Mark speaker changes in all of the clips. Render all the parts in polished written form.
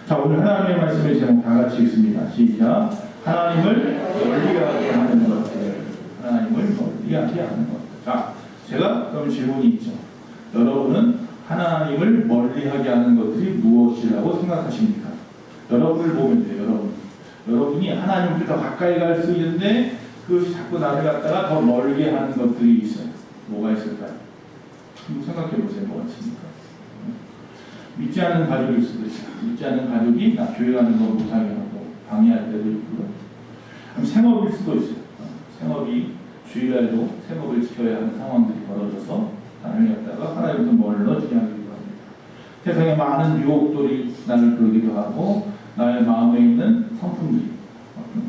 Speaker 1: 자, 오늘 하나님의 말씀의 제목 다 같이 읽습니다. 시작. 하나님을 멀리하게 하는 것들. 하나님을 멀리하게 하는 것들. 자, 제가 그럼 질문이 있죠. 여러분은 하나님을 멀리하게 하는 것들이 무엇이라고 생각하십니까? 여러분을 보면 돼요. 여러분이 하나님께 더 가까이 갈 수 있는데 그것이 자꾸 나를 갖다가 더 멀게 하는 것들이 있어요. 뭐가 있을까요? 한번 생각해 보세요. 뭐가 있습니까? 믿지 않는 가족일 수도 있어요. 믿지 않는 가족이 나 교회 가는 거 못하게 하고 방해할 때도 있고요. 생업일 수도 있어요. 생업이 주일날도 생업을 지켜야 하는 상황들이 벌어져서 나를 갖다가 하나님부터 멀어지게 하기도 합니다. 세상에 많은 유혹들이 나를 그러기도 하고 나의 마음에 있는 성품들,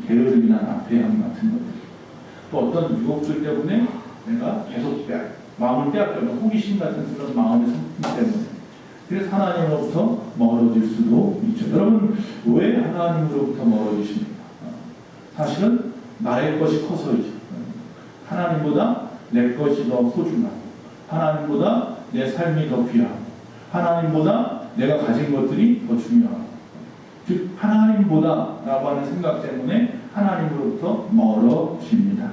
Speaker 1: 게으름이나 나태함 같은 것들, 또 어떤 유혹들 때문에 내가 계속 마음을 빼앗겨서 호기심 같은 그런 마음의 성품 때문에 그래서 하나님으로부터 멀어질 수도 있죠. 여러분 왜 하나님으로부터 멀어지십니까? 사실은 나의 것이 커서이죠. 하나님보다 내 것이 더 소중하고 하나님보다 내 삶이 더 귀하고 하나님보다 내가 가진 것들이 더 중요하고 즉 하나님보다라고 하는 생각 때문에 하나님으로부터 멀어집니다.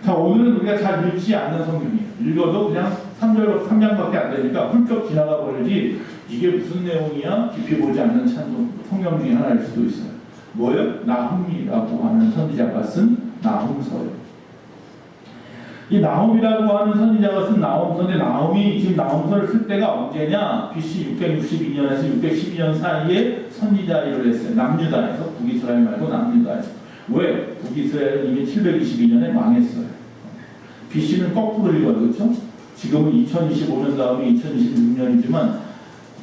Speaker 1: 자, 오늘은 우리가 잘 읽지 않는 성경이에요. 읽어도 그냥 3장밖에 안 되니까 훌쩍 지나가 버리지 이게 무슨 내용이야? 깊이 보지 않는 찬송 성경 중에 하나일 수도 있어요. 뭐예요? 나훔이라고 하는 선지자가 쓴 나훔서예요. 이 나훔이라고 하는 선지자가 쓴 나훔서인데 나훔이 지금 나훔서를 쓸 때가 언제냐? BC 662년에서 612년 사이에 선지자 일을 했어요. 남유다에서, 북이스라엘 말고 남유다에서. 왜? 북이스라엘은 이미 722년에 망했어요. BC는 거꾸로 읽어요. 그렇죠? 지금은 2025년 다음에 2026년이지만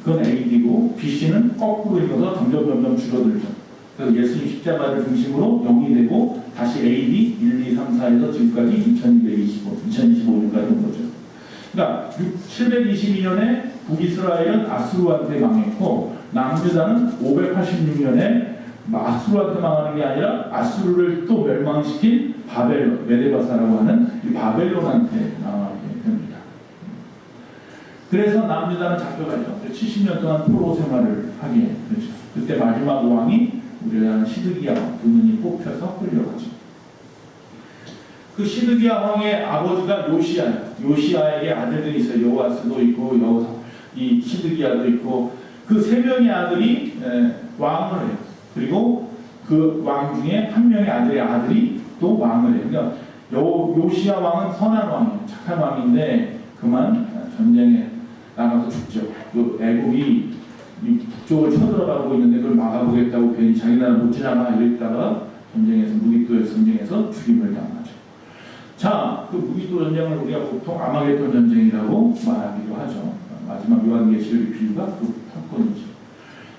Speaker 1: 그건 AD고 BC는 거꾸로 읽어서 점점 줄어들죠. 그래서 예수님 십자가를 중심으로 0이 되고 다시 AD 1, 2, 3, 4에서 지금까지 2025년까지 온 거죠. 그러니까 722년에 북이스라엘은 아수르한테 망했고 남유다는 586년에 아수르한테 망하는 게 아니라 아수르를 또 멸망시킨 바벨론, 메데바사라고 하는 이 바벨론한테 망하게 됩니다. 그래서 남유다는 잡혀가죠. 70년 동안 포로 생활을 하게 되죠. 그때 마지막 왕이 우리가 시드기야 왕, 두 눈이 뽑혀서 끌려가죠. 그 시드기야 왕의 아버지가 요시아예요. 요시아에게 아들들이 있어요. 요아스도 있고 이 시드기야도 있고 그 세 명의 아들이 왕을 해요. 그리고 그 왕 중에 한 명의 아들이 또 왕을 해요. 그러니까 요시아 왕은 선한 왕이에요. 착한 왕인데 그만 전쟁에 나가서 죽죠. 그 애국이 북쪽을 쳐들어가고 있는데 그걸 막아보겠다고 괜히 자기 나라 못 지나가 이랬다가 전쟁에서 무기토 전쟁에서 죽임을 당하죠. 자, 그 무기토 전쟁을 우리가 보통 아마겟돈 전쟁이라고 말하기도 하죠. 마지막 요한계시록의 비유가 그 사건이죠.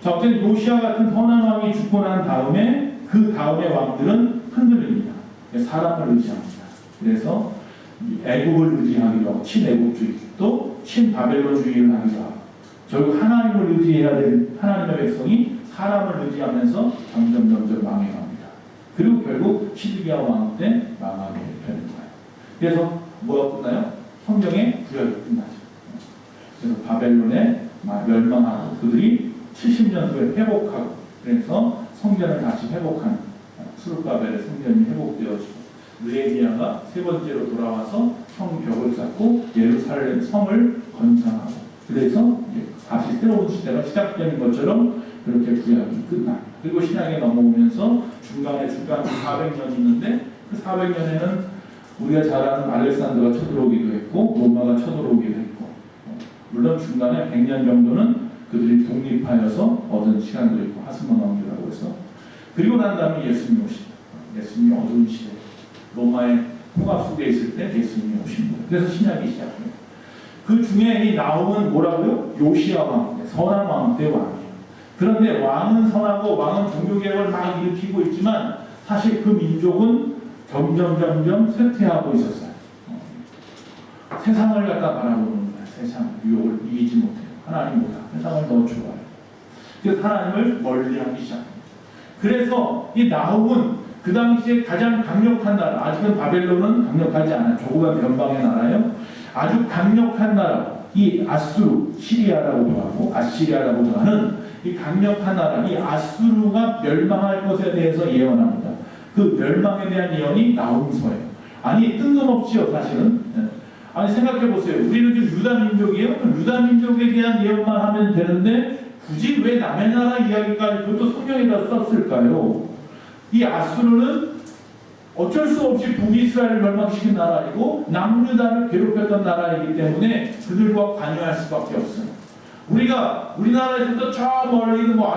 Speaker 1: 자, 어쨌든 요시아 같은 선한 왕이 죽고 난 다음에 그 다음의 왕들은 흔들립니다. 사람을 의지합니다. 그래서 애국을 의지하기도 하고 친애국주의 또 친바벨론주의를 하기도 하고 결국 하나님을 의지해야 될 하나님의 백성이 사람을 의지하면서 점점 망해갑니다. 그리고 결국 시드기야 왕 때 망하게 되는 거예요. 그래서 뭐가 끝나요? 성경의 구약이 끝나죠. 그래서 바벨론에 멸망하고 그들이 70년 후에 회복하고 그래서 성전을 다시 회복하는 수르바벨의 성전이 회복되어지고 느헤미야가 세 번째로 돌아와서 성벽을 쌓고 예루살렘 성을 건설하고 그래서 다시 새로운 시대가 시작되는 것처럼 그렇게 구약이 끝납니다. 그리고 신약에 넘어오면서 중간에 400년이 있는데 그 400년에는 우리가 잘 아는 알렉산더가 쳐들어오기도 했고 로마가 쳐들어오기도 했고 물론 중간에 100년 정도는 그들이 독립하여서 얻은 시간도 있고 하스몬 왕조라고 해서 그리고 난 다음에 예수님이 오십니다. 예수님이 어두운 시대 로마의 포갑 속에 있을 때 예수님이 오십니다. 그래서 신약이 시작합니다. 그 중에 이 나움은 뭐라고요? 요시아 왕, 선한 왕 때 왕이에요. 그런데 왕은 선하고 왕은 종교개혁을 막 일으키고 있지만 사실 그 민족은 점점 쇠퇴하고 있었어요. 세상을 갖다 바라보는 거예요. 세상 유혹을 이기지 못해요. 하나님보다 세상을 더 좋아해요. 그래서 하나님을 멀리하기 시작합니다. 그래서 이 나움은 그 당시에 가장 강력한 나라, 아직은 바벨론은 강력하지 않아요. 조그만 변방의 나라예요. 아주 강력한 나라, 이 아수르, 시리아라고도 하고 아시리아라고도 하는 이 강력한 나라, 이 아수르가 멸망할 것에 대해서 예언합니다. 그 멸망에 대한 예언이 나훔서예요. 아니 뜬금없지요 사실은. 아니 생각해보세요. 우리는 지금 유다민족이에요. 유다민족에 대한 예언만 하면 되는데 굳이 왜 남의 나라 이야기까지 그것도 성경에다 썼을까요? 이 아수르는 어쩔 수 없이 북이스라엘을 멸망시킨 나라이고 남유다를 괴롭혔던 나라이기 때문에 그들과 관여할 수밖에 없어요. 우리가 우리나라에서도 저 멀리 있는 뭐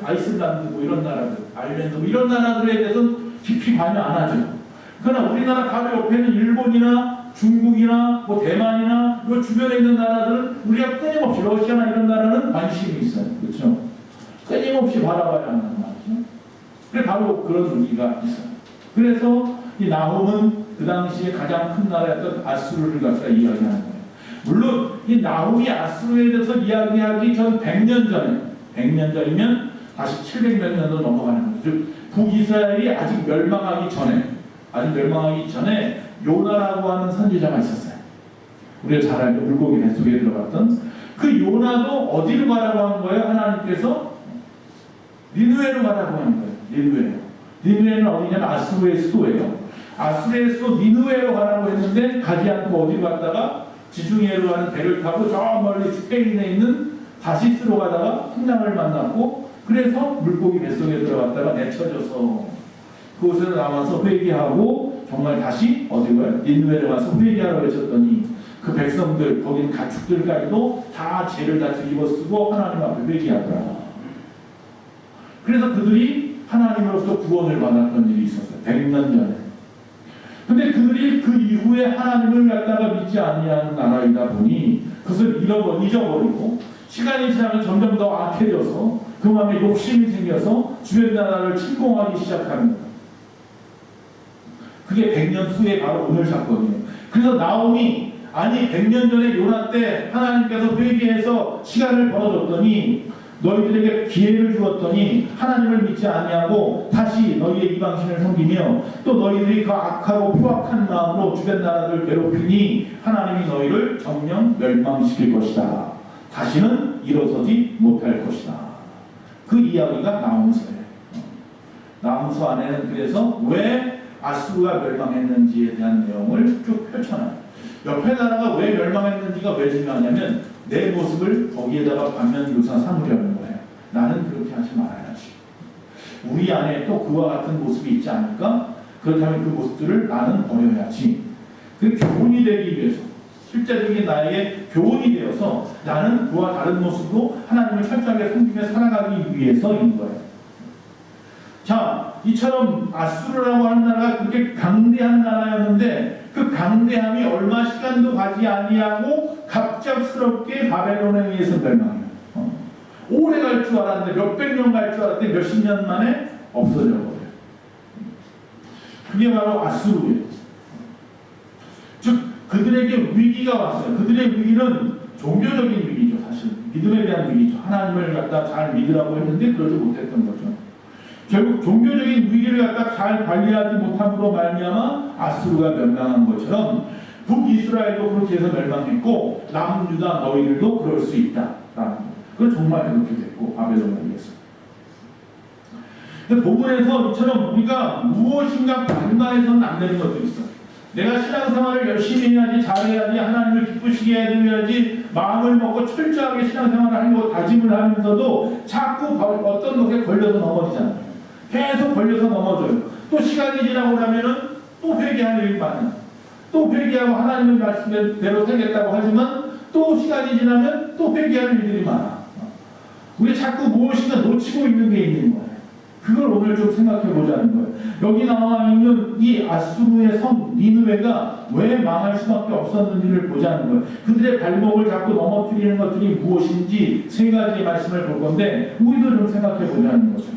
Speaker 1: 아이슬란드 뭐 이런 나라들, 아일랜드 뭐 이런 나라들에 대해서 깊이 관여 안 하죠. 그러나 우리나라 바로 옆에 있는 일본이나 중국이나 뭐 대만이나 이 주변에 있는 나라들은 우리가 끊임없이 러시아나 이런 나라는 관심이 있어요. 그렇죠? 끊임없이 바라봐야 한다는 말이죠. 그래 바로 그런 의미가 있어요. 그래서 이 나훔은 그 당시에 가장 큰 나라였던 아수르를 갖다 이야기하는 거예요. 물론 이 나훔이 아수르에 대해서 이야기하기 전 100년 전에 100년 전이면 다시 700몇 년도 넘어가는 거죠. 즉 북이스라엘이 아직 멸망하기 전에 요나라고 하는 선지자가 있었어요. 우리가 잘 알죠. 물고기 뱃속에 들어갔던 그 요나도 어디로 가라고 한 거예요? 하나님께서 니느웨로 가라고 한 거예요. 니느웨는 어디냐면 아수르의 수도예요. 아수르의 수도 니느웨로 가라고 했는데 가지 않고 어디로 갔다가 지중해로 가는 배를 타고 저 멀리 스페인에 있는 다시스로 가다가 풍랑을 만났고 그래서 물고기 뱃속에 들어갔다가 내쳐져서 그곳에서 나와서 회개하고 정말 다시 어디 가요? 니느웨로 가서 회개하러 외쳤더니 그 백성들 거긴 가축들까지도 다 죄를 다 뒤집어 쓰고 하나님 앞에 회개하더라. 그래서 그들이 하나님으로부터 구원을 받았던 일이 있었어요. 100년 전에. 근데 그들이 그 이후에 하나님을 갖다가 믿지 아니하는 나라이다 보니 그것을 잊어버리고 시간이 지나면 점점 더 악해져서 그 마음에 욕심이 생겨서 주변 나라를 침공하기 시작하는 거예요. 그게 100년 후에 바로 오늘 사건이에요. 그래서 나홈이 아니 100년 전에 요나 때 하나님께서 회개해서 시간을 벌어줬더니 너희들에게 기회를 주었더니 하나님을 믿지 아니하고 다시 너희의 이방신을 섬기며 또 너희들이 그 악하고 포악한 마음으로 주변 나라들을 괴롭히니 하나님이 너희를 정령 멸망시킬 것이다. 다시는 일어서지 못할 것이다. 그 이야기가 나훔서예요. 나훔서 안에는 그래서 왜 아수르가 멸망했는지에 대한 내용을 쭉 펼쳐놔요. 옆에 나라가 왜 멸망했는지가 왜 중요하냐면 내 모습을 거기에다가 반면교사 삼으려는 거예요. 나는 그렇게 하지 말아야지. 우리 안에 또 그와 같은 모습이 있지 않을까? 그렇다면 그 모습들을 나는 버려야지. 그 교훈이 되기 위해서 실제적인 나에게 교훈이 되어서 나는 그와 다른 모습으로 하나님을 철저하게 섬기며 살아가기 위해서인 거예요. 자, 이처럼 아수르라고 하는 나라가 그렇게 강대한 나라였는데 그 강대함이 얼마 시간도 가지 아니하고 갑작스럽게 바벨론에 의해서 멸망해요. 오래 갈 줄 알았는데 몇백 년 갈 줄 알았는데 몇십 년 만에 없어져 버려요. 그게 바로 아수르예요. 즉 그들에게 위기가 왔어요. 그들의 위기는 종교적인 위기죠. 사실 믿음에 대한 위기죠. 하나님을 갖다 잘 믿으라고 했는데 그러지 못했던 거죠. 결국 종교적인 위기를 갖다 잘 관리하지 못함으로 말미암아 아수르가 멸망한 것처럼 북이스라엘도 그렇게 해서 멸망했고 남유다 너희들도 그럴 수 있다라는 거예요. 그래서 정말 그렇게 됐고 바벨론에 의해서. 본문에서 이처럼 우리가 무엇인가 반가해서는 안 되는 것들이 있어요. 내가 신앙생활을 열심히 해야지, 잘해야지, 하나님을 기쁘시게 해야지 마음을 먹고 철저하게 신앙생활을 하려고 다짐을 하면서도 자꾸 어떤 것에 걸려서 넘어지잖아요. 계속 걸려서 넘어져요. 또 시간이 지나고 나면은 또 회개할 일이 많아요. 또 회개하고 하나님의 말씀대로 살겠다고 하지만 또 시간이 지나면 또 회개할 일들이 많아. 우리 자꾸 무엇인가 놓치고 있는 게 있는 거예요. 그걸 오늘 좀 생각해 보자는 거예요. 여기 나와 있는 이 아수르의 성 니느웨가 왜 망할 수밖에 없었는지를 보자는 거예요. 그들의 발목을 자꾸 넘어뜨리는 것들이 무엇인지 세 가지의 말씀을 볼 건데 우리도 좀 생각해 보자는 거죠.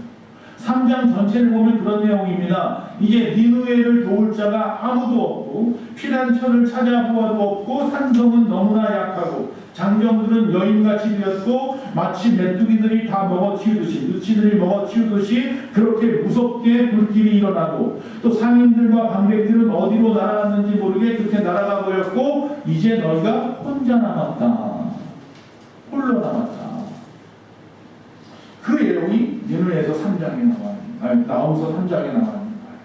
Speaker 1: 3장 전체를 보면 그런 내용입니다. 이제 니느웨를 도울 자가 아무도 없고 피난처를 찾아보아도 없고 산성은 너무나 약하고 장정들은 여인같이 되었고 마치 메뚜기들이 다 먹어치우듯이 누치들이 먹어치우듯이 그렇게 무섭게 불길이 일어나고 또 상인들과 방백들은 어디로 날아갔는지 모르게 그렇게 날아가 버렸고 이제 너희가 혼자 남았다. 홀로 남았다. 그 내용이 니느웨에서 3장에 나오면서 3장에 나와 있는 거예요.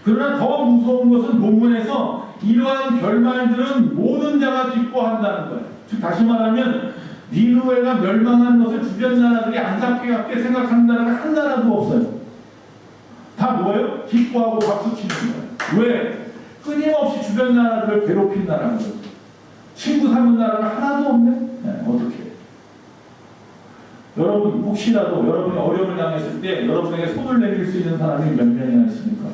Speaker 1: 그러나 더 무서운 것은 본문에서 이러한 결말들은 모든 자가 기뻐한다는 거예요. 즉 다시 말하면 니느웨가 멸망한 것을 주변 나라들이 안타깝게 생각하는 나라가 한 나라도 없어요. 다 뭐예요? 기뻐하고 박수치는 거예요. 왜? 끊임없이 주변 나라들을 괴롭힌 나라인 거예요. 친구 삼은 나라가 하나도 없네? 네, 어떻게? 여러분 혹시라도 여러분이 어려움을 당했을 때 여러분에게 손을 내밀 수 있는 사람이 몇 명이나 있습니까?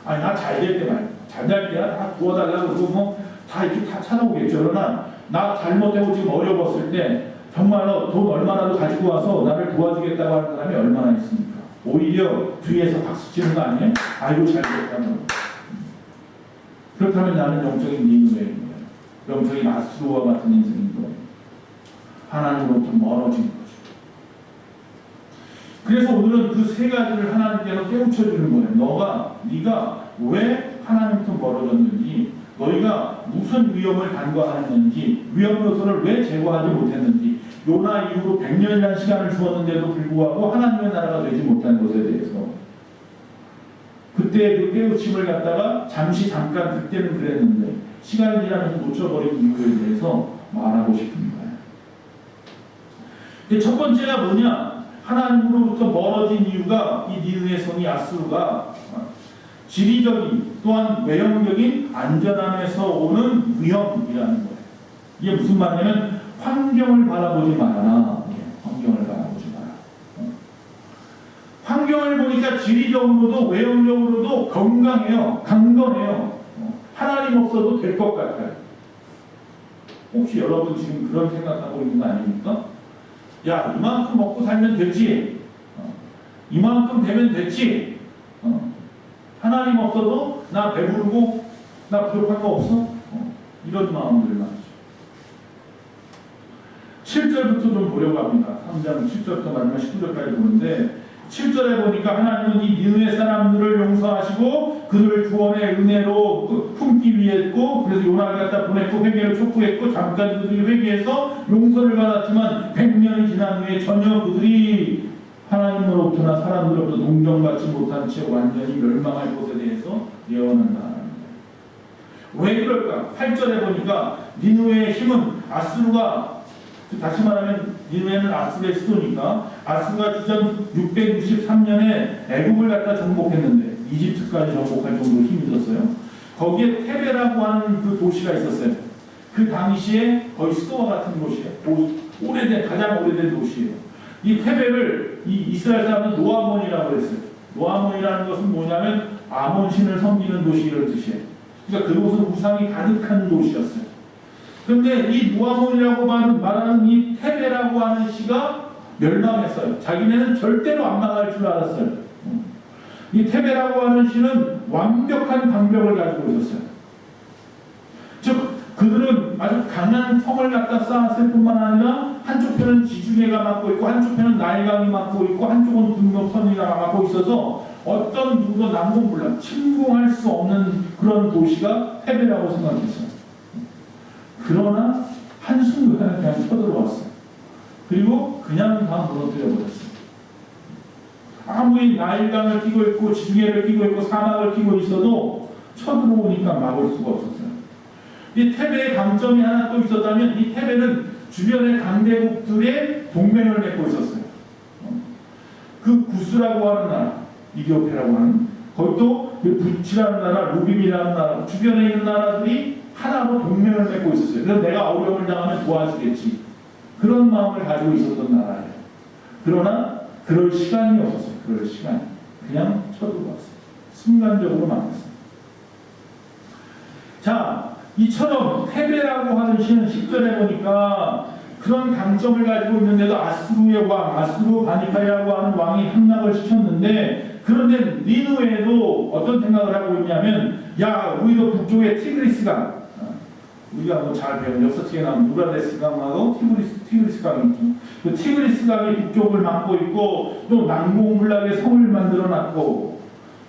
Speaker 1: 아니 나 잘 될 때 말이야. 잘 될 때야 다 도와달라고 그러고 뭐 다 이렇게 다 찾아오겠죠. 그러나 나 잘못되고 지금 어려웠을 때 정말로 돈 얼마라도 가지고 와서 나를 도와주겠다고 하는 사람이 얼마나 있습니까? 오히려 뒤에서 박수 치는 거 아니에요? 아이고 잘 됐다면. 그렇다면 나는 영적인 니느웨인 거예요. 영적인 아수르와 같은 인생인 거예요. 하나님으로부터 멀어진 거죠. 그래서 오늘은 그 세 가지를 하나님께서 깨우쳐주는 거예요. 네가 왜 하나님부터 멀어졌는지, 너희가 무슨 위험을 간과했는지, 위험 요소를 왜 제거하지 못했는지, 요나 이후로 100년이라는 시간을 주었는데도 불구하고 하나님의 나라가 되지 못한 것에 대해서 그때 그 깨우침을 갖다가 잠깐 그때는 그랬는데 시간이 지나면서 놓쳐버린 이유에 대해서 말하고 싶은 거예요. 첫 번째가 뭐냐? 하나님으로부터 멀어진 이유가 이 니느웨 성이 아수르가 지리적인 또한 외형적인 안전함에서 오는 위험이라는 거예요. 이게 무슨 말이냐면 환경을 바라보지 말아라. 환경을 바라보지 마라. 환경을 보니까 지리적으로도 외형적으로도 건강해요. 강건해요. 하나님 없어도 될 것 같아요. 혹시 여러분 지금 그런 생각하고 있는 거 아닙니까? 야, 이만큼 먹고 살면 되지. 이만큼 되면 됐지. 하나님 없어도 나 배부르고 나 부족한 거 없어? 이런 마음들 말이죠. 7절부터 좀 보려고 합니다. 3장 7절부터 마지막 19절까지 보는데 7절에 보니까 하나님은 이 니느웨 사람들을 용서하시고 그들을 구원의 은혜로 품기 위했고, 그래서 요나를 갖다 보냈고 회개를 촉구했고 잠깐 그들이 회개해서 용서를 받았지만 100년이 지난 후에 전혀 그들이 하나님으로부터나 사람들로부터 동정받지 못한 채 완전히 멸망할 것에 대해서 예언한다. 왜 그럴까? 8절에 보니까 니느웨의 힘은 아수르가, 다시 말하면 니느웨는 아수르의 수도니까 아수르가 주전 663년에 애국을 갖다 정복했는데 이집트까지 정복할 정도로 힘이 있었어요. 거기에 테베라고 하는 그 도시가 있었어요. 그 당시에 거의 수도와 같은 도시예요. 가장 오래된 도시예요. 이 테베를 이 이스라엘 사람은 노아몬이라고 했어요. 노아몬이라는 것은 뭐냐면 아몬 신을 섬기는 도시 이런 뜻이에요. 그러니까 그곳은 우상이 가득한 도시였어요. 그런데 이 노아몬이라고 말하는 이 테베라고 하는 시가 멸망했어요. 자기네는 절대로 안 망할 줄 알았어요. 이 테베라고 하는 시는 완벽한 방벽을 가지고 있었어요. 즉 그들은 아주 강한 성을 갖다 쌓았을 뿐만 아니라 한쪽 편은 지중해가 막고 있고 한쪽 편은 나일강이 막고 있고 한쪽은 등록선이가 막고 있어서 어떤 누구도 난공불락 침공할 수 없는 그런 도시가 테베라고 생각했어요. 그러나 한순간에 그냥 쳐들어왔어요. 그리고 그냥 다 무너뜨려버렸어요. 아무리 나일강을 끼고 있고 지중해를 끼고 있고 사막을 끼고 있어도 쳐들어오니까 막을 수가 없었어요. 이 테베의 강점이 하나 또 있었다면 이 테베는 주변의 강대국들의 동맹을 맺고 있었어요. 그 구스라고 하는 나라, 이디오피아라고 하는, 거기 또 부치라는 나라, 루빔이라는 나라, 주변에 있는 나라들이 하나로 동맹을 맺고 있었어요. 그래서 내가 어려움을 당하면 도와주겠지. 그런 마음을 가지고 있었던 나라예요. 그러나 그럴 시간이 없었어요. 그럴 시간이. 그냥 쳐들어왔어요. 순간적으로 망했어요. 자, 이처럼 테베라고 하는 시는 10절에 보니까 그런 강점을 가지고 있는데도 아수르의 왕, 아수르 바니카이라고 하는 왕이 함락을 시켰는데, 그런데 니느웨도 어떤 생각을 하고 있냐면, 야, 우리도 북쪽에 티그리스강, 우리가 뭐 잘 배운 역사책에 나온 유브라데스 강하고 티그리스 강이 있죠. 그 티그리스 강이 북쪽을 막고 있고 또 난공불락의 성을 만들어놨고,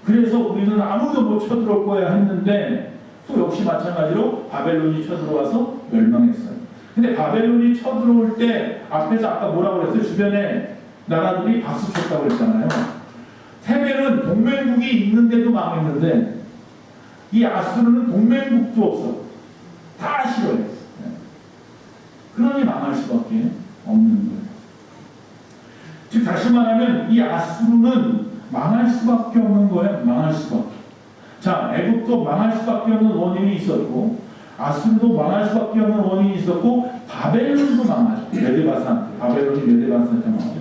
Speaker 1: 그래서 우리는 아무도 못 쳐들어올 거야 했는데 또 역시 마찬가지로 바벨론이 쳐들어와서 멸망했어요. 근데 바벨론이 쳐들어올 때 앞에서 아까 뭐라고 그랬어요? 주변에 나라들이 박수 쳤다고 했잖아요. 테벨은 동맹국이 있는데도 망했는데 이 아수르는 동맹국도 없어. 다 싫어해. 그러니 망할 수밖에 없는 거예요. 즉 다시 말하면 이 아수르는 망할 수밖에 없는 거예요. 망할 수밖에. 자, 애국도 망할 수밖에 없는 원인이 있었고 아수르도 망할 수밖에 없는 원인이 있었고 바벨론도 망하죠. 메데바스한테. 바벨론이 메데바스한테 망하죠.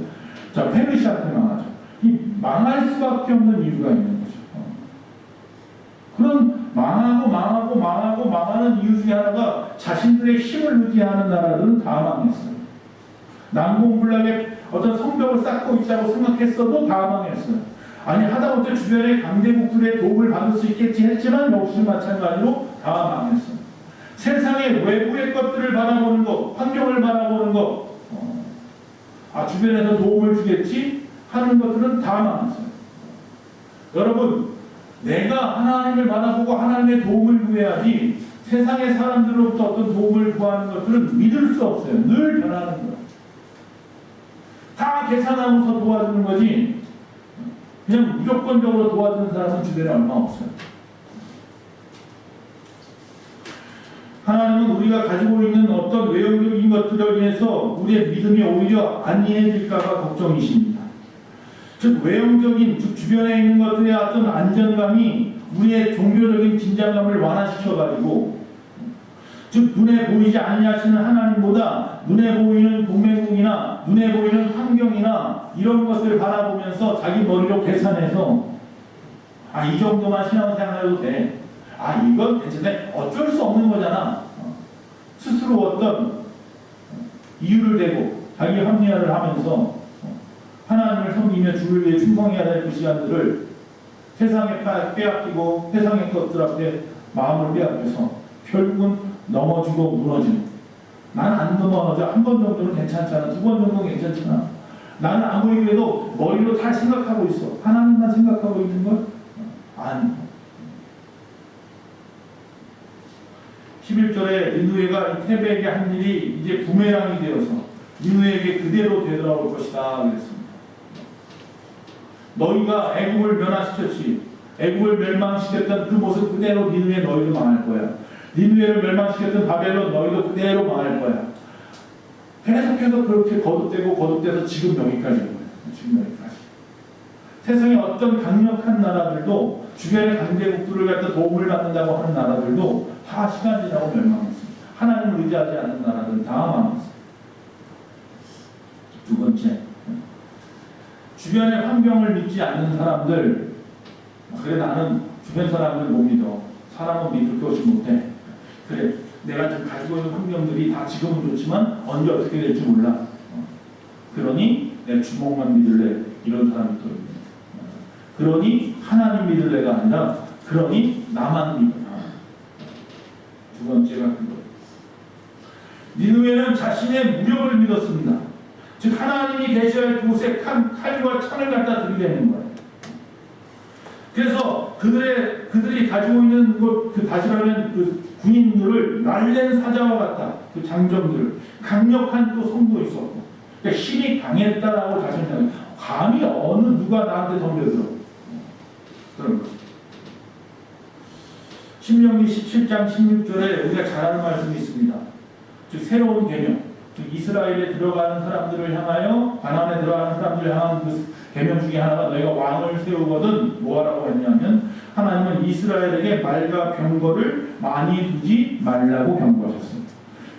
Speaker 1: 자, 페르시아한테 망하죠. 이 망할 수밖에 없는 이유가 있는 거죠. 그런 망하는 이유 중에 하나가 자신들의 힘을 의지하는 나라들은 다 망했어요. 난공불락의 어떤 성벽을 쌓고 있다고 생각했어도 다 망했어요. 아니 하다못해 주변의 강대국들의 도움을 받을 수 있겠지 했지만 역시 마찬가지로 다 망했어요. 세상의 외부의 것들을 바라보는 것, 환경을 바라보는 것, 주변에서 도움을 주겠지 하는 것들은 다 망했어요. 여러분, 내가 하나님을 바라보고 하나님의 도움을 구해야지 세상의 사람들로부터 어떤 도움을 구하는 것들은 믿을 수 없어요. 늘 변하는 거예요. 다 계산하면서 도와주는 거지 그냥 무조건적으로 도와주는 사람은 주변에 얼마 없어요. 하나님은 우리가 가지고 있는 어떤 외형적인 것들을 위해서 우리의 믿음이 오히려 안이해질까봐 걱정이십니다. 즉 외형적인, 즉 주변에 있는 것들의 어떤 안정감이 우리의 종교적인 긴장감을 완화시켜가지고 즉 눈에 보이지 아니하시는 하나님보다 눈에 보이는 동맹국이나 눈에 보이는 환경이나 이런 것을 바라보면서 자기 머리로 계산해서 이 정도만 신앙생활해도 돼. 이건 괜찮네. 어쩔 수 없는 거잖아. 스스로 어떤 이유를 대고 자기 합리화를 하면서 하나님을 섬기며 주를 위해 충성해야 될 그 시간들을 세상에 빼앗기고 세상의 것들 앞에 마음을 빼앗겨서 결국은 넘어지고 무너지는. 나는 안 넘어져. 한 번 정도는 괜찮잖아. 두 번 정도는 괜찮잖아. 나는 아무리 그래도 머리로 다 생각하고 있어. 하나님만 생각하고 있는 걸? 아니. 11절에 니느웨가 이 테베에게 한 일이 이제 부메랑이 되어서 니느웨에게 그대로 되돌아올 것이다 그랬습니다. 너희가 애국을 멸망시켰지. 애국을 멸망시켰던 그 모습 그대로 니느웨 너희도 망할 거야. 니느웨를 멸망시켰던 바벨론 너희도 그대로 망할 거야. 계속해서 그렇게 거듭돼서 지금 여기까지 온 거예요. 지금 여기까지. 세상에 어떤 강력한 나라들도 주변의 강대국들을 갖다 도움을 받는다고 하는 나라들도 다 시간 지나고 멸망했습니다. 하나님을 의지하지 않는 나라들은 다 망했습니다. 두 번째, 주변의 환경을 믿지 않는 사람들. 그래 나는 주변 사람들 못 믿어. 사람은 믿을 것이 못해. 그래 내가 지금 가지고 있는 환경들이 다 지금은 좋지만 언제 어떻게 될지 몰라. 그러니 내 주먹만 믿을래. 이런 사람이 또 있네. 그러니 하나님 믿을래가 아니라 그러니 나만 믿어라. 두 번째가 그거예요. 니느웨는 자신의 무력을 믿었습니다. 즉 하나님이 계셔야 할 곳에 칼과 창을 갖다 들이대는 거예요. 그래서 그들이 가지고 있는 그 다시라는 그 군인들을 날랜 사자와 같다. 그 장정들 강력한 또 성도 있었고 그러니까 힘이 강했다라고 자신을 감히 어느 누가 나한테 덤벼들어 그런 거죠. 신명기 17장 16절에 우리가 잘 아는 말씀이 있습니다. 즉 새로운 계명, 즉 이스라엘에 들어가는 사람들을 향하여 가나안에 들어가는 사람들을 향한 그 계명 중에 하나가 너희가 왕을 세우거든 뭐하라고 했냐면 하나님은 이스라엘에게 말과 병거를 많이 두지 말라고 경고하셨습니다.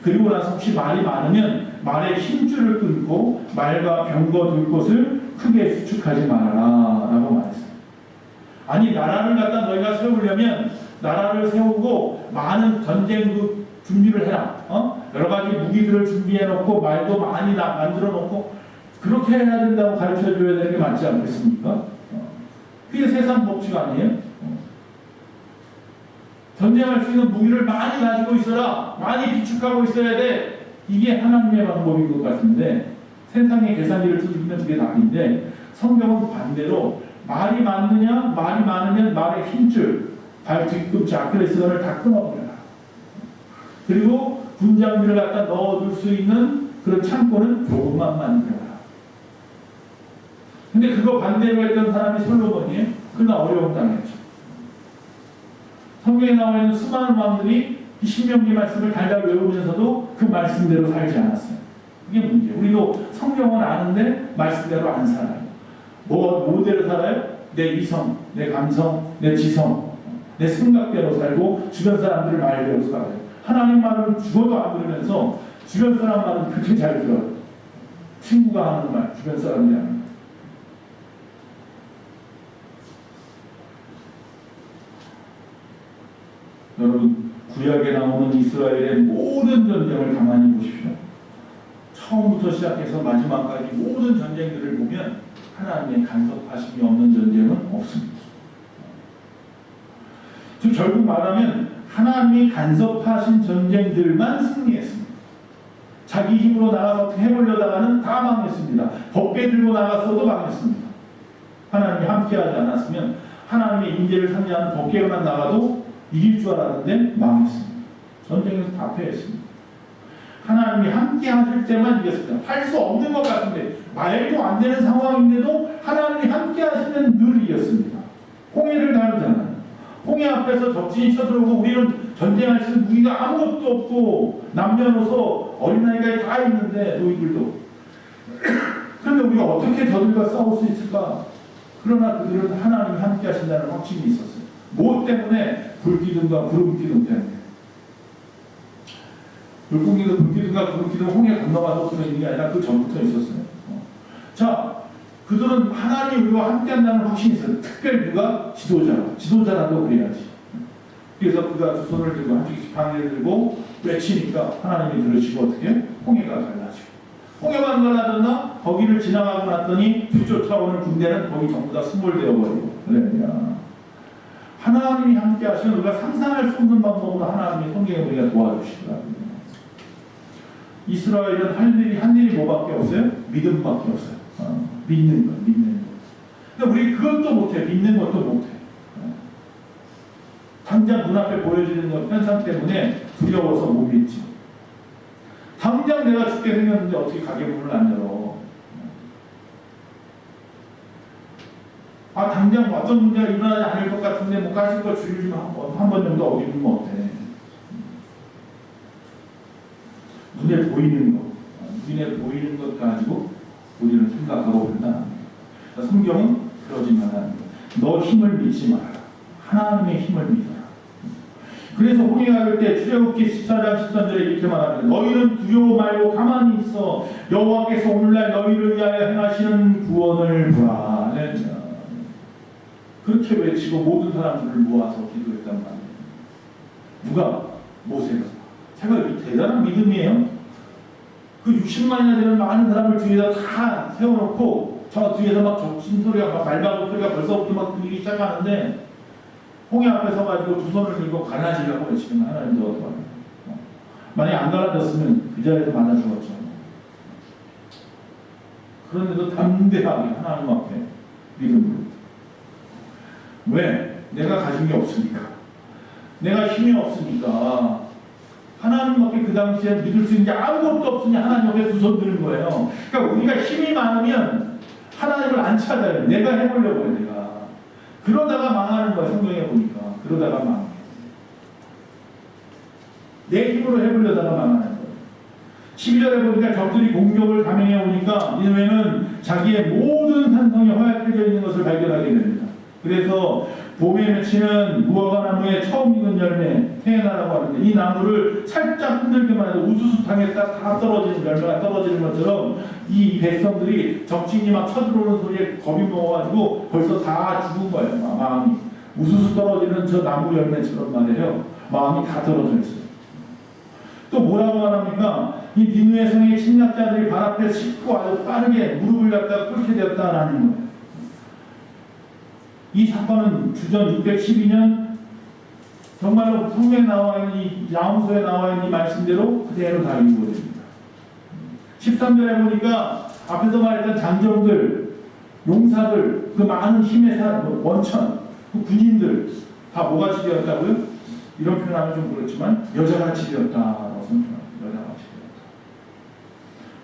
Speaker 1: 그리고 나서 혹시 말이 많으면 말의 힘줄을 끊고 말과 병거 둘 것을 크게 수축하지 말아라 라고 말했어요. 아니 나라를 갖다 너희가 세우려면 나라를 세우고 많은 전쟁 준비를 해라. 여러 가지 무기들을 준비해 놓고 말도 많이 만들어 놓고 그렇게 해야 된다고 가르쳐 줘야 되는 게 맞지 않겠습니까? 그게 세상 법칙 아니에요? 전쟁할 수 있는 무기를 많이 가지고 있어라. 많이 비축하고 있어야 돼. 이게 하나님의 방법인 것 같은데 세상의 계산기를 두드리면 그게 답인데 성경은 반대로 말이 많으면 말, 말의 힘줄, 발 뒤꿈치 아킬레스건을 다 끊어버려라. 그리고 군장비를 갖다 넣어둘 수 있는 그런 창고는 조금만 만들어라. 근데 그거 반대로 했던 사람이 솔로몬이에요. 그러나 어려움 당했죠. 성경에 나와 있는 수많은 왕들이 이 신명기 말씀을 달달 외우면서도 그 말씀대로 살지 않았어요. 그게 문제예요. 우리도 성경은 아는데 말씀대로 안 살아요. 뭐대로 살아요? 내 이성, 내 감성, 내 지성, 내 생각대로 살고 주변 사람들 말대로 살아요. 하나님 말은 죽어도 안 들으면서 주변 사람 말은 그렇게 잘 들어요. 친구가 하는 말, 주변 사람이 하는 말. 여러분, 구약에 나오는 이스라엘의 모든 전쟁을 가만히 보십시오. 처음부터 시작해서 마지막까지 모든 전쟁들을 보면 하나님의 간섭하심이 없는 전쟁은 없습니다. 즉 결국 말하면 하나님이 간섭하신 전쟁들만 승리했습니다. 자기 힘으로 나가서 어떻게 해보려다가는 다 망했습니다. 법궤 들고 나갔어도 망했습니다. 하나님이 함께하지 않았으면 하나님의 인재를 상대하는 법궤만 나가도 이길 줄 알았는데 망했습니다. 전쟁에서 다 패했습니다. 하나님이 함께 하실 때만 이겼습니다. 할 수 없는 것 같은데 말도 안 되는 상황인데도 하나님이 함께 하시면 늘 이겼습니다. 홍해를 다루잖아요. 홍해 앞에서 적진이 쳐들어오고 우리는 전쟁할 수 있는 무기가 아무것도 없고 남녀노소 어린아이가 다 있는데 노이들도 그런데 우리가 어떻게 저들과 싸울 수 있을까? 그러나 그들은 하나님이 함께 하신다는 확신이 있었어요. 무엇 때문에? 불기둥과 구름기둥 때문에. 불기둥과 구름기둥 홍해 건너가서 있는 게 아니라 그 전부터 있었어요. 자, 그들은 하나님이 우리와 함께한다는 확신이 있어요. 특별히 누가? 지도자라도 그래야지. 그래서 그가 두 손을 들고 한쪽에 지팡이를 들고 외치니까 하나님이 들으시고 어떻게? 홍해가 갈라지고. 홍해가 안 갈라졌나? 거기를 지나가고 났더니 뒤쫓아오는 군대는 거기 전부 다 스몰되어 버리고. 그래야 하나님이 함께 하시면 우리가 상상할 수 없는 방법으로 하나님이 성경에 우리가 도와주시더라고요. 이스라엘은 한 일이 뭐밖에 없어요? 믿음밖에 없어요. 믿는 것. 근데 우리 그것도 못해. 믿는 것도 못해. 당장 눈앞에 보여지는 것 현상 때문에 두려워서 못 믿지. 당장 내가 죽게 생겼는데 어떻게 가게문을 안 열어? 당장 어떤 문제가 일어나지 않을 것 같은데 뭐 가실 거 주의 좀 한 번 정도 어기면 어때? 눈에 보이는 것 가지고 우리는 생각하고 그런다. 성경은 그러지 말라. 너 힘을 믿지 마라. 하나님의 힘을 믿어라. 그래서 홍해가 갈 때 출애굽기 14장 13절에 이렇게 말합니다. 너희는 두려워 말고 가만히 있어. 여호와께서 오늘날 너희를 위하여 행하시는 구원을 보라. 그렇게 외치고 모든 사람들을 모아서 기도했단 말이에요. 누가? 모세가. 제가 대단한 믿음이에요. 그 60만이나 되는 많은 사람을 뒤에다 다 세워놓고 저 뒤에서 막 적신 소리가 막 말박은 소리가 벌써부터 막 들리기 시작하는데 홍해 앞에 서가지고 두 손을 들고 갈라지려고 외치면 하나님 도와줘요. 만약에 안 갈라졌으면 그 자리에서 맞아 죽었죠. 그런데도 담대하게 하나님 앞에 믿음으로. 왜? 내가 가진 게 없으니까. 내가 힘이 없으니까. 하나님밖에 그 당시에 믿을 수 있는 게 아무것도 없으니 하나님 앞에 두 손 드는 거예요. 그러니까 우리가 힘이 많으면 하나님을 안 찾아요. 내가 해보려고 해요. 내가. 그러다가 망하는 거야. 성경에 보니까. 그러다가 망해. 내 힘으로 해보려다가 망하는 거예요. 12절에 보니까 적들이 공격을 감행해 오니까 니느웨는 자기의 모든 산성이 허약해져 있는 것을 발견하게 됩니다. 그래서 봄에 맺히는 무화과 나무에 처음 익은 열매 해나라고 하는데 이 나무를 살짝 흔들기만 해도 우수수탕에 다 떨어지는 열매가 떨어지는 것처럼 이 백성들이 적진이 막 쳐들어오는 소리에 겁이 먹어가지고 벌써 다 죽은 거예요. 마음이 우수수 떨어지는 저 나무 열매처럼 말이에요. 마음이 다 떨어져 있어요. 또 뭐라고 말합니까? 이 니느웨 성의 침략자들이 발 앞에 싣고 아주 빠르게 무릎을 갖다 꿇게 되었다라는 거예요. 이 사건은 주전 612년 정말로 성경에 나와 있는 이 야홈서에 나와 있는 이 말씀대로 그대로 다 이루어집니다. 13절에 보니까 앞에서 말했던 장정들, 용사들, 그 많은 힘의 원천, 그 군인들 다 뭐같이 되었다고요? 이런 표현하면 좀 그렇지만 여자같이 되었다라고 선포합니다.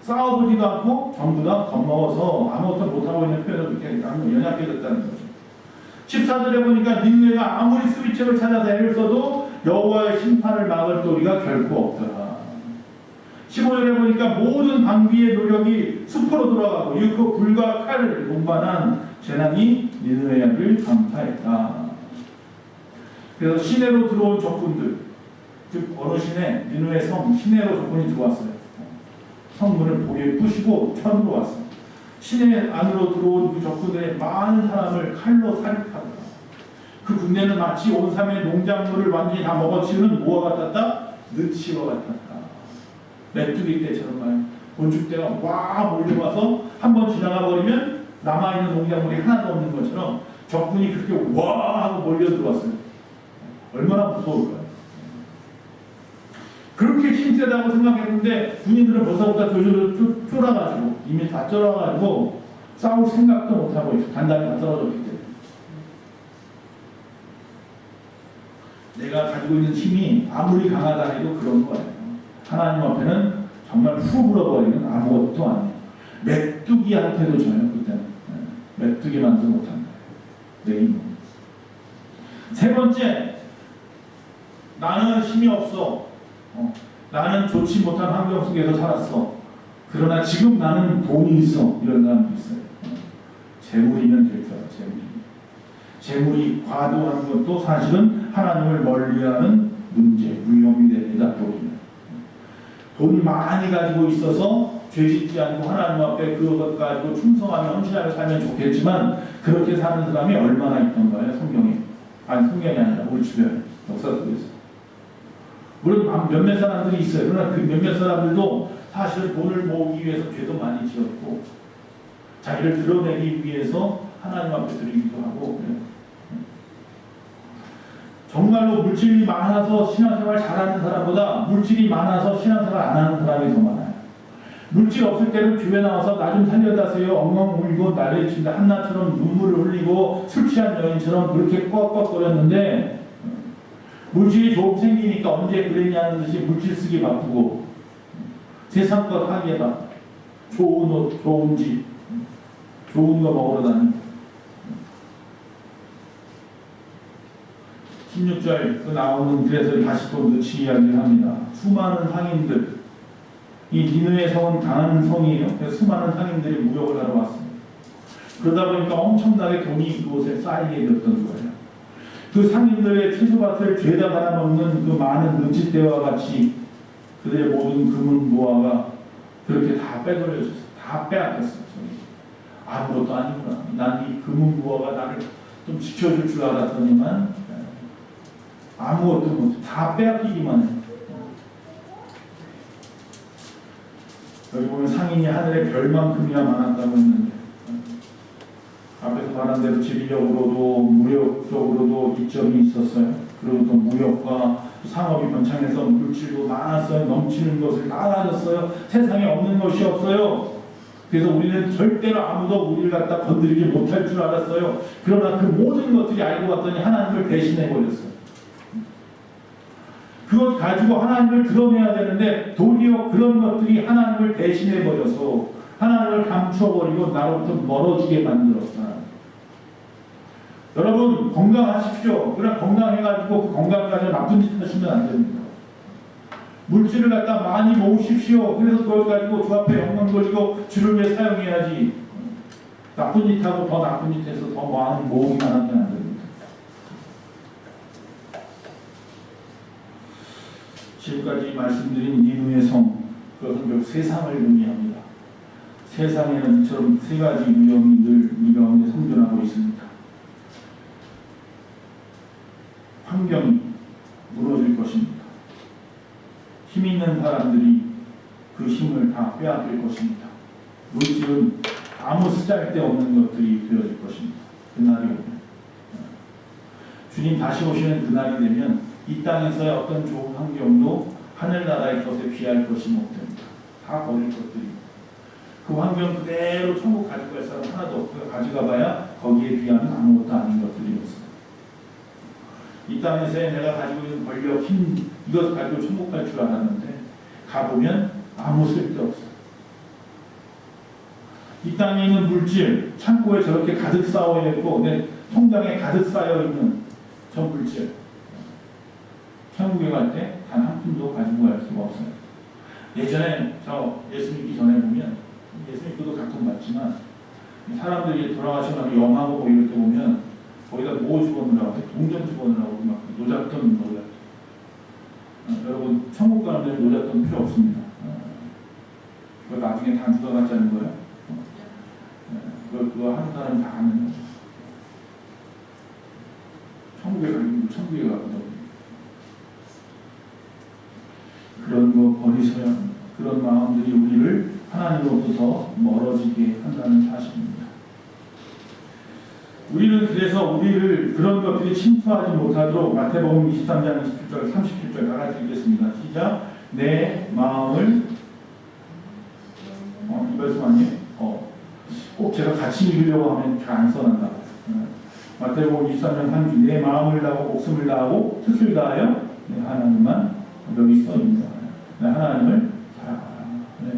Speaker 1: 싸워보지도 않고 전부 다 겁먹어서 아무것도 못하고 있는 표현을 그렇게 연약해졌다는 거죠. 14절에 보니까 니느웨가 아무리 스위책을 찾아서 애를 써도 여호와의 심판을 막을 도리가 결코 없더라. 15절에 보니까 모든 방비의 노력이 수포로 돌아가고 이윽고 불과 칼을 동반한 재난이 니느웨를 강타했다. 그래서 시내로 들어온 적군들, 즉 어느 시내, 니느웨 성 시내로 적군이 들어왔어요. 성문을 보리에 부시고 쳐들어 왔어요. 시내 안으로 들어온 그 적군들의 많은 사람을 칼로 살익하더라. 그 군대는 마치 온 삼의 농작물을 완전히 다 먹어치우는 뭐와 같았다? 느치와 같았다. 메뚜기 떼처럼 말이야. 곤충떼가 와 몰려와서 한번 지나가 버리면 남아있는 농작물이 하나도 없는 것처럼 적군이 그렇게 와 하고 몰려 들어왔어요. 얼마나 무서울까요? 그렇게 힘세다고 생각했는데 군인들은 벌써부터 조조조 쫄아가지고 이미 다 쫄아가지고 싸울 생각도 못하고 있어. 단단히 다 떨어졌기 때문에. 내가 가지고 있는 힘이 아무리 강하다 해도 그런 거예요. 하나님 앞에는 정말 후 불어버리는 아무것도 아니에요. 메뚜기한테도 져요. 그때는. 메뚜기만도 못한다. 내 힘. 세 번째, 나는 힘이 없어. 나는 좋지 못한 환경 속에서 살았어. 그러나 지금 나는 돈이 있어. 이런 사람도 있어요. 재물이면 될 거야. 재물이 과도한 것도 사실은 하나님을 멀리하는 문제, 위험이 됩니다. 돈 많이 가지고 있어서 죄짓지 않고 하나님 앞에 그것 가지고 충성하며 헌신하며 살면 좋겠지만 그렇게 사는 사람이 얼마나 있던가요? 성경에. 아니 성경이 아니라 우리 주변 역사 속에서. 물론 몇몇 사람들이 있어요. 그러나 그 몇몇 사람들도 사실 돈을 모으기 위해서 죄도 많이 지었고 자기를 드러내기 위해서 하나님 앞에 드리기도 하고 그래요. 정말로 물질이 많아서 신앙생활 잘하는 사람보다 물질이 많아서 신앙생활 안 하는 사람이 더 많아요. 물질 없을 때는 교회 나와서 나 좀 살려다세요. 엉엉 울고 난리친다. 한나처럼 눈물을 흘리고 술 취한 여인처럼 그렇게 꽉꽉거렸는데 물질이 조금 생기니까 언제 그랬냐는 듯이 물질 쓰기 바쁘고 세상 것 하기에 바쁘고 좋은 옷, 좋은 집, 좋은 거 먹으러 다니고 16절 그 나오는 그래서 다시 또 느치 이야기를 합니다. 수많은 상인들 이 니느웨 성은 강한 성이에요. 그래서 수많은 상인들이 무역을 하러 왔습니다. 그러다 보니까 엄청나게 돈이 그곳에 쌓이게 됐던 거예요. 그 상인들의 채소밭을 죄다 갈아먹는 그 많은 느치떼와 같이 그들의 모든 금은 보화가 그렇게 다 빼돌려졌어요. 다 빼앗겼어요. 아무것도 아니구나. 난 이 금은 보화가 나를 좀 지켜줄 줄 알았더니만 아무것도 못해. 다 빼앗기기만 해. 여기 보면 상인이 하늘의 별만큼이나 많았다고 했는데 앞에서 말한 대로 지리적으로도 무역적으로도 이점이 있었어요. 그리고 또 무역과 상업이 번창해서 물질도 많았어요. 넘치는 것을 다 가졌어요. 세상에 없는 것이 없어요. 그래서 우리는 절대로 아무도 우리를 갖다 건드리지 못할 줄 알았어요. 그러나 그 모든 것들이 알고 봤더니 하나님을 배신해버렸어요. 그것 가지고 하나님을 드러내야 되는데 도리어 그런 것들이 하나님을 배신해버려서 하나님을 감춰버리고 나로부터 멀어지게 만들었다. 여러분 건강하십시오. 그러나 건강해가지고 그 건강 가지고 나쁜 짓 하시면 안 됩니다. 물질을 갖다 많이 모으십시오. 그래서 그걸 가지고 주 앞에 영광 돌리고 주를 위해 사용해야지. 나쁜 짓하고 더 나쁜 짓해서 더 많이 모으기만 하면 안 됩니다. 지금까지 말씀드린 니느웨 성, 그것은 결국 세상을 의미합니다. 세상에는 이처럼 세 가지 위험이 늘 이 가운데 생존하고 있습니다. 환경이 무너질 것입니다. 힘 있는 사람들이 그 힘을 다 빼앗길 것입니다. 물질은 아무 쓰잘데없는 것들이 되어질 것입니다. 그날이 오면 주님 다시 오시는 그날이 되면 이 땅에서의 어떤 좋은 환경도 하늘나라의 것에 비할 것이 못 됩니다. 다 버릴 것들입니다. 그 환경 그대로 천국 가지고 갈 사람 하나도 없고요. 가져가 봐야 거기에 비하면 아무것도 아닌 것들이었어요. 이 땅에서의 내가 가지고 있는 권력, 힘 이것 가지고 천국 갈 줄 알았는데 가보면 아무 쓸데없어요. 이 땅에 있는 물질, 창고에 저렇게 가득 쌓여 있고 내 통장에 가득 쌓여 있는 저 물질, 천국에 갈 때 단 한 푼도 가지고 갈 수가 없어요. 예전에 저 예수 믿기 전에 보면 예수 믿고도 가끔 봤지만 사람들이 돌아가시고 나서 영하고 뭐 이럴 때 보면 거기다 뭐 집어넣으라고 동전 집어넣으라고 막 노잣돈 여러분 천국 가는 데는 노잣돈 필요 없습니다. 그거 나중에 다 묻어가자는 거예요. 그거 하는 사람이 다 하는 거죠. 천국에 가면 천국에 가거든요. 그런 거 버리셔야 합니다. 그런 마음들이 우리를 하나님으로부터 멀어지게 한다는 사실입니다. 우리는 그래서 우리를 그런 것들이 침투하지 못하도록 마태복음 23장 27절 37절 다 같이 읽겠습니다. 시작. 내 마음을 이 말씀 아니에요? 꼭 제가 같이 읽으려고 하면 잘 안 써난다. 마태복음 23장 30절 내 마음을 다하고 목숨을 다하고 뜻을 다하여 내 하나님만 여기 써 있습니다. 내 하나님을 사랑하라. 네.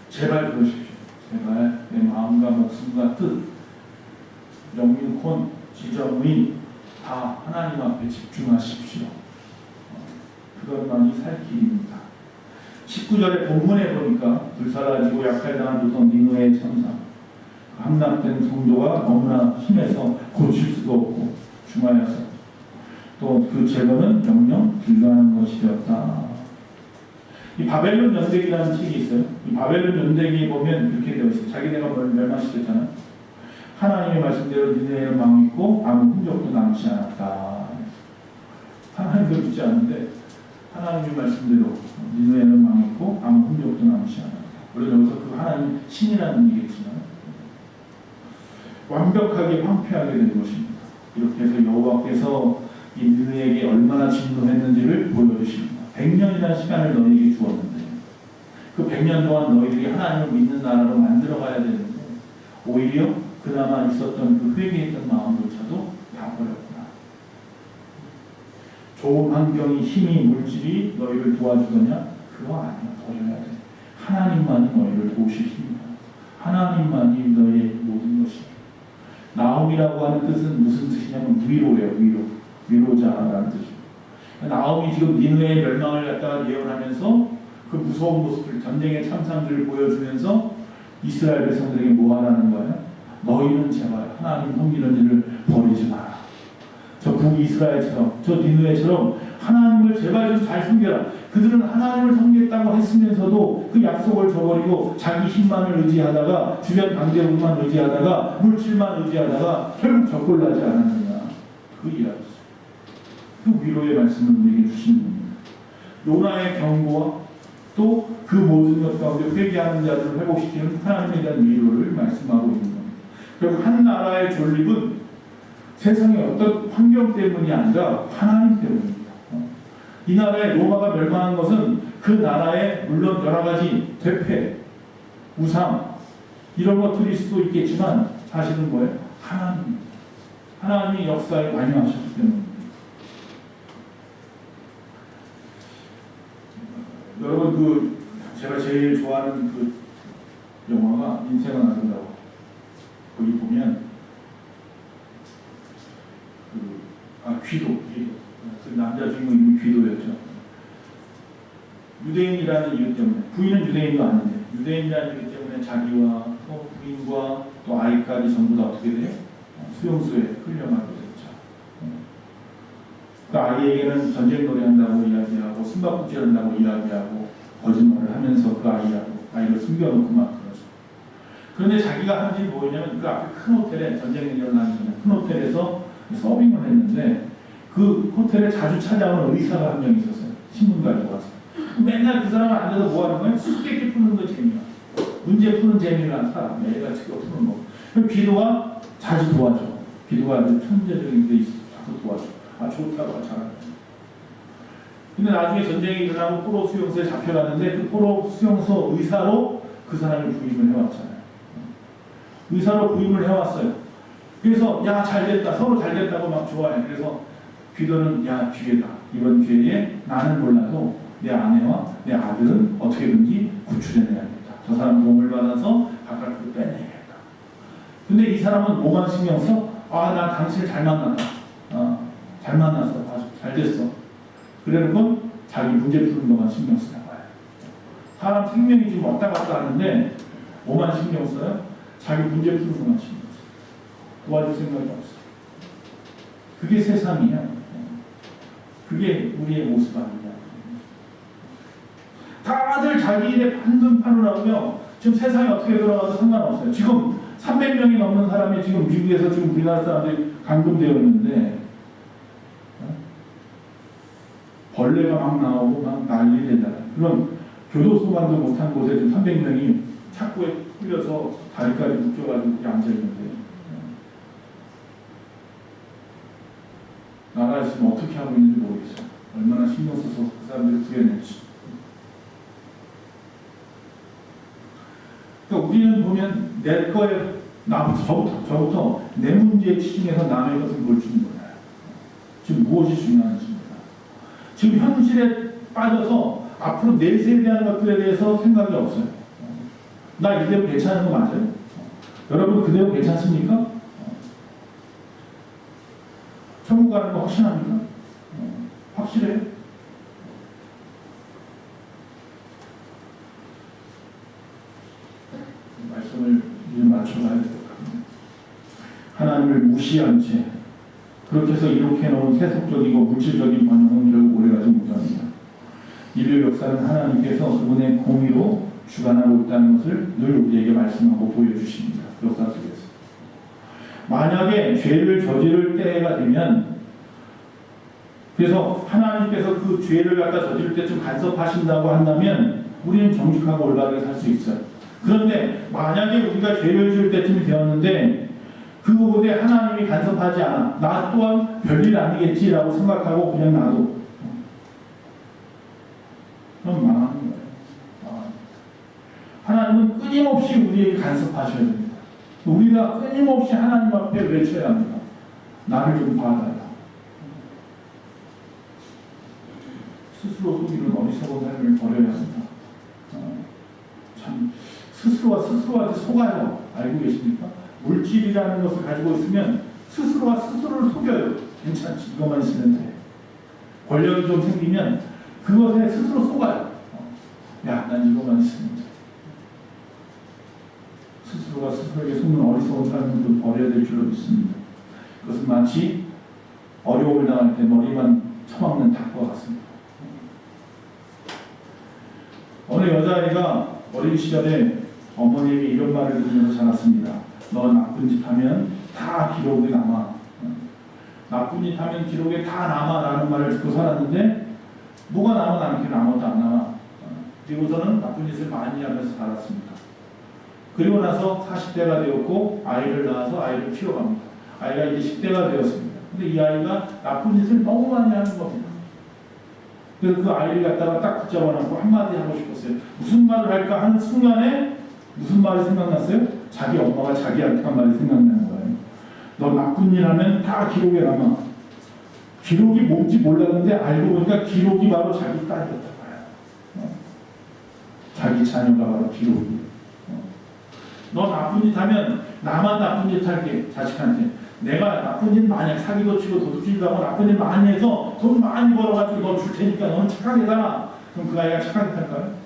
Speaker 1: 제발 그러십시오. 제발 내 마음과 목숨과 뜻, 영육혼, 지정의 다 하나님 앞에 집중하십시오. 그것만이 살 길입니다. 19절의 본문에 보니까 불사라지고 약탈당한 도성 니느웨의 천사, 함락된 성도가 너무나 심해서 고칠 수도 없고 중하여서 또 그 제거는 영영 불가능한 것이 되었다. 이 바벨론 연대기라는 책이 있어요. 이 바벨론 연대기에 보면 이렇게 되어 있어요. 자기네가 멸망시켰잖아요. 하나님의 말씀대로 니느웨는 망했고 아무 흔적도 남지 않았다. 하나님도 믿지 않는데 하나님의 말씀대로 니느웨는 망했고 아무 흔적도 남지 않았다. 물론 여기서 그 하나님 신이라는 얘기겠지만 완벽하게 황폐하게 된 것입니다. 이렇게 해서 여호와께서 이 니느웨에게 얼마나 진노했는지를 보여주십니다. 100년이라는 시간을 너희에게 주었는데 그 100년 동안 너희들이 하나님을 믿는 나라로 만들어가야 되는데 오히려 그나마 있었던 그 회개했던 마음조차도 다 버렸구나. 좋은 환경이 힘이 물질이 너희를 도와주더냐? 그거 아니야. 버려야 돼. 하나님만이 너희를 도우실 힘이다. 하나님만이 너희의 모든 것이다. 나옴이라고 하는 뜻은 무슨 뜻이냐면 위로예요. 위로자라는 뜻이에요. 나옴이 지금 니느웨의 멸망을 갖다가 예언하면서 그 무서운 모습을 전쟁의 참상들을 보여주면서 이스라엘 백성들에게 뭐 하라는 거예요? 너희는 제발 하나님 섬기는 일을 버리지 마라. 저 북이스라엘처럼 저 니느웨처럼 하나님을 제발 좀 잘 섬겨라. 그들은 하나님을 섬겼다고 했으면서도 그 약속을 저버리고 자기 힘만을 의지하다가 주변 강대국만 의지하다가 물질만 의지하다가 결국 적골나지 않았느냐. 그 이야기죠. 그 위로의 말씀을 우리에게 주시는 겁니다. 요나의 경고와 또 그 모든 것 가운데 회개하는 자들을 회복시키는 하나님에 대한 위로를 말씀하고 있는 겁니다. 결국 한 나라의 존립은 세상의 어떤 환경 때문이 아니라 하나님 때문입니다. 이 나라의 로마가 멸망한 것은 그 나라의 물론 여러 가지 대패, 우상 이런 것들일 수도 있겠지만 사실은 뭐예요? 하나님입니다. 하나님이 역사에 관여하셨기 때문입니다. 여러분 제가 제일 좋아하는 그 영화가 인생은 아름다워. 거기 보면 귀도. 그 남자 주인공 이름이 귀도였죠. 유대인이라는 이유 때문에 부인은 유대인도 아닌데 유대인이라는 이유 때문에 자기와 또 부인과 또 아이까지 전부 다 어떻게 돼요? 수용소에 끌려가게 됐죠. 그 아이에게는 전쟁 놀이한다고 이야기하고 숨바꼭질한다고 이야기하고 거짓말을 하면서 그 아이를 숨겨놓고 막 그러죠. 그런데 자기가 한 일이 뭐냐면 그 앞에 큰 호텔에 전쟁이 일어나기 전에 큰 호텔에서 서빙을 했는데 그 호텔에 자주 찾아오는 의사가 한 명 있었어요. 신문 가지고 와서 맨날 그 사람은 앉아서 뭐 하는 거예요? 수수께끼 푸는 거 재미야. 문제 푸는 재미가 사람 매일같이 푸는 거. 기도가 자주 도와줘. 기도가 아주 천재적인 데 있어. 자꾸 도와줘. 좋다고 잘한다. 근데 나중에 전쟁이 일어나고 포로 수용소에 잡혀갔는데 그 포로 수용소 의사로 그 사람을 부임을 해왔잖아요. 의사로 부임을 해왔어요. 그래서 야 잘됐다. 서로 잘됐다고 막 좋아해. 그래서 귀도는 야 기회다. 이번 기회에 나는 몰라도 내 아내와 내 아들은 어떻게든지 구출해내야겠다. 저 사람 도움을 받아서 바깥으로 빼내야겠다. 근데 이 사람은 뭐만 신경 써? 아, 나 당신을 잘 만났다. 잘 만났어. 잘 됐어. 그래놓고 자기 문제 푸는 것만 신경 쓰는 거야. 사람 생명이 지금 왔다 갔다 하는데 뭐만 신경 써요? 자기 문제 푸는 것만 신경 써요. 도와줄 생각이 없어. 그게 세상이야. 그게 우리의 모습 아니냐. 다들 자기 일에 한눈판을 지금 세상이 어떻게 돌아가도 상관없어요. 지금 300명이 넘는 사람이 지금 미국에서 지금 우리나라 사람들이 감금되어 있는데 벌레가 막 나오고 막 난리 되잖아요. 그럼 교도소만도 못한 곳에 지금 300명이 착고에 끌려서 다리까지 묶여가지고 앉아있는데 나라에 지금 어떻게 하고 있는지 모르겠어요. 얼마나 신경 써서 그 사람들을 구해낼지. 그러니까 우리는 보면 내 거에 저부터 내 문제에 치중해서 남의 것을 볼 줄 몰라요. 지금 무엇이 중요한지입니다. 지금 현실에 빠져서 앞으로 내세에 대한 것들에 대해서 생각이 없어요. 나 이대로 괜찮은 거 맞아요? 여러분 그대로 괜찮습니까? 천국 가는 거 확신합니까? 확실해요? 말씀을 이제 맞춰가야 될 것 같습니다. 하나님을 무시한 채 그렇게 해서 이렇게 놓은 세속적이고 물질적인 번영은 결국 오래가지 못합니다. 인류 역사는 하나님께서 그분의 공의로 주관하고 있다는 것을 늘 우리에게 말씀하고 보여주십니다. 역사 속에서. 만약에 죄를 저지를 때가 되면 그래서 하나님께서 그 죄를 갖다 저지를 때쯤 간섭하신다고 한다면 우리는 정직하고 올바르게 살 수 있어요. 그런데 만약에 우리가 죄를 지을 때쯤이 되었는데 그곳에 하나님이 간섭하지 않아 나 또한 별일 아니겠지라고 생각하고 그냥 놔도 그럼 망하는 거예요. 하나님은 끊임없이 우리에게 간섭하셔야 됩니다. 우리가 끊임없이 하나님 앞에 외쳐야 합니다. 나를 좀 봐달라. 스스로 속이는 어리석은 삶을 버려야 합니다. 참 스스로가 스스로한테 속아요. 알고 계십니까? 물질이라는 것을 가지고 있으면 스스로가 스스로를 속여요. 괜찮지, 이것만 있으면 돼. 권력이 좀 생기면 그것에 스스로 속아요. 야, 난 이것만 있으면 돼. 스스로가 스스로에게 속는 어리석은 삶을 버려야 될 줄로 믿습니다. 그것은 마치 어려움을 당할 때 머리만 처박는 닭과 같습니다. 어느 여자아이가 어린 시절에 어머니에게 이런 말을 들으면서 자랐습니다. 너 나쁜 짓 하면 다 기록에 남아. 나쁜 짓 하면 기록에 다 남아라는 말을 듣고 살았는데 뭐가 남아 않긴 아무것도 안 남아. 그리고서는 나쁜 짓을 많이 하면서 살았습니다. 그리고 나서 40대가 되었고 아이를 낳아서 아이를 키워갑니다. 아이가 이제 10대가 되었습니다. 근데 이 아이가 나쁜 짓을 너무 많이 하는 겁니다. 그래서 그 아이를 갖다가 딱 붙잡아놓고 한마디 하고 싶었어요. 무슨 말을 할까 하는 순간에 무슨 말이 생각났어요? 자기 엄마가 자기한테 한 말이 생각나는 거예요. 너 나쁜 일 하면 다 기록에 남아. 기록이 뭔지 몰랐는데 알고 보니까 기록이 바로 자기 딸이었던 거예요. 자기 자녀가 바로 기록이. 너 나쁜 짓 하면 나만 나쁜 짓 할게. 자식한테. 내가 나쁜 짓 많이 사기도 치고 도둑질도 하고 나쁜 짓 많이 해서 돈 많이 벌어가지고 너 줄 테니까 너는 착하게 살아. 그럼 그 아이가 착하게 살까요?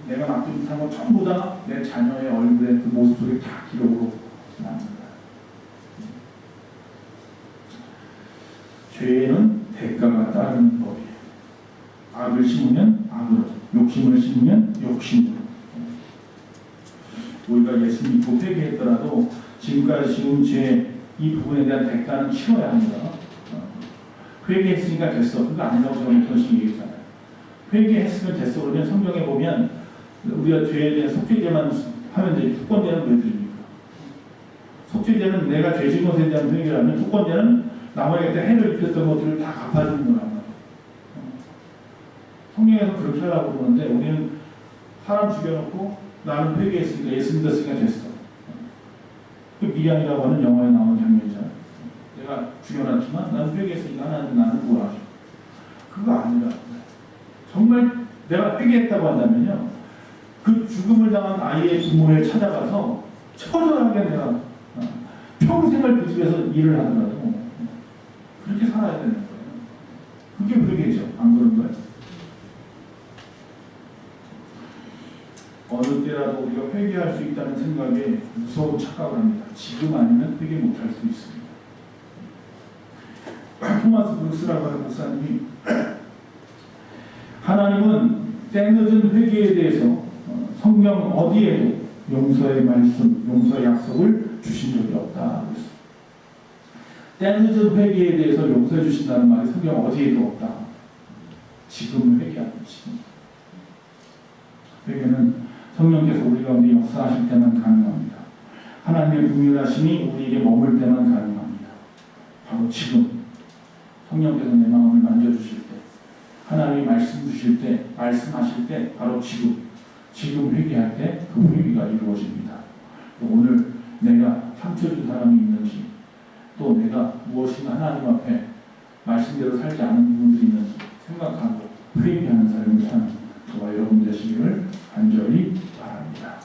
Speaker 1: 내가 나쁜 짓 한 거 전부 다 내 자녀의 얼굴에 그 모습 속에 다 기록으로 남는다. 죄에는 대가가 따르는 법이에요. 악을 심으면 악으로, 욕심을 심으면 욕심으로. 우리가 예수 믿고 회개했더라도 지금까지 지은 죄 이 부분에 대한 대가는 치러야 합니다. 회개했으니까 됐어. 그거 아니라고 제가 몇 번씩 얘기했잖아요. 회개했으면 됐어. 그러면 성경에 보면 우리가 죄에 대한 속죄제만 하면 되지 속건제는 왜 드립니까? 속죄제는 내가 죄 지은 것에 대한 회개라면 속건제는 남에게 해를 입혔던 것들을 다 갚아주는 거란 말이에요. 성경에서 그렇게 하라고 그러는데 우리는 사람 죽여놓고 나는 회개했으니까 예수 믿었으니까 됐어. 그 미안이라고 하는 영화에 나오는 장면이잖아요. 내가 죽여놨지만 나는 회개했으니까 나는 구원하죠. 그거 아니라 정말 내가 회개했다고 한다면요. 그 죽음을 당한 아이의 부모에 찾아가서 처절하게 내가 평생을 그 집에서 일을 하더라도 그렇게 살아야 되는 거예요. 그게 회개죠. 안 그런 거예요? 어느 때라도 우리가 회개할 수 있다는 생각에 무서운 착각을 합니다. 지금 아니면 회개 못할 수 있습니다. 토마스 브룩스라고 하는 목사님이 하나님은 때늦은 회개에 대해서 성경 어디에도 용서의 말씀, 용서의 약속을 주신 적이 없다. 때늦은 회개에 대해서 용서해 주신다는 말이 성경 어디에도 없다. 지금 회개하는 지금. 회개는 성령께서 우리 가운데 역사하실 때만 가능합니다. 하나님의 긍휼하심이 우리에게 머물 때만 가능합니다. 바로 지금 성령께서 내 마음을 만져주실 때, 하나님이 말씀 주실 때, 말씀하실 때, 바로 지금 회개할 때 그 회개가 이루어집니다. 오늘 내가 상처 준 사람이 있는지, 또 내가 무엇인가 하나님 앞에 말씀대로 살지 않은 부분들이 있는지 생각하고 회개하는 삶을 사는 저와 여러분 되시기를 간절히 바랍니다.